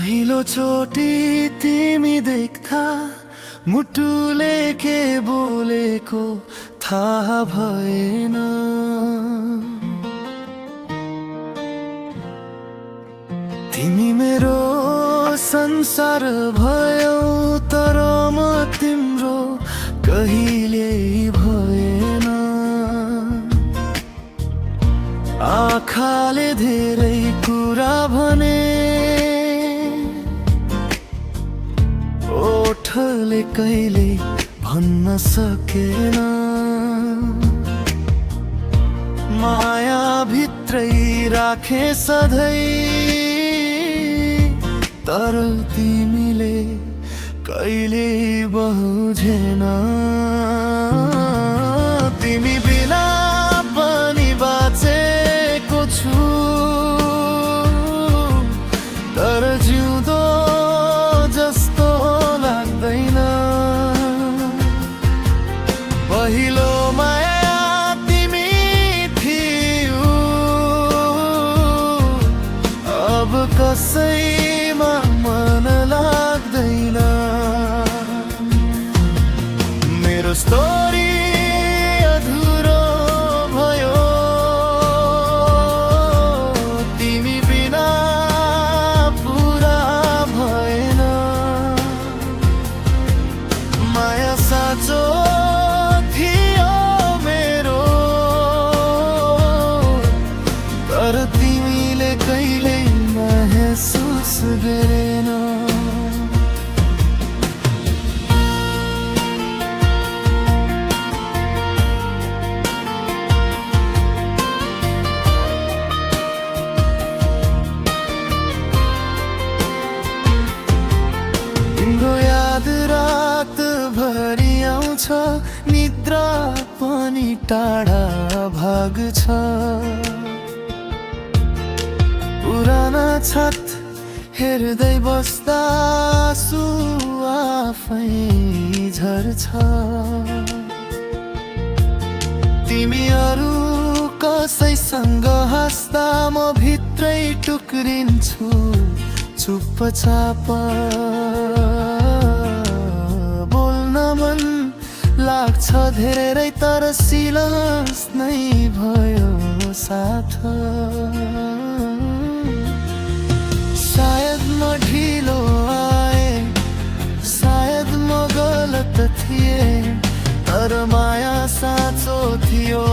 पहिलोचोटि तिमी देख्दा मुटुले के बोलेको थाहा भएन। तिमी मेरो संसार भयौ तर म तिम्रो कहिले भएन। आँखाले धेरै कुरा भने ओठले कहिले भन्न सकेन। माया भित्रै राखे सधैँ तर तिमीले कहिले बुझेन। तिमी बिना पनि बाँचेको छु तर जिउँदो जस्तो लाग्दैन। पहिलो माया तिमी थियौ अब कसैमा मन लाग्दैन। मेरो स्टोरी अधुरो भयो तिमी बिना पुरा भएन। माया साँचो थियो मेरो तर तिमीले कहिले महसुस गरेन। तिम्रो याद रातभरि आउँछ निद्रा पनि टाढा भाग्छ। पुराना छत हेर्दै बस्दा आँसु आफै झर्छ। तिमी अरू कसैसँग हाँस्दा म भित्रै टुक्रिन्छु चुपचाप। बोल्न मन लाग्छ धेरै तर सिलस नै भयो साथ। सायद म ढिलो आए सायद म गलत थिए तर माया साँचो थियो।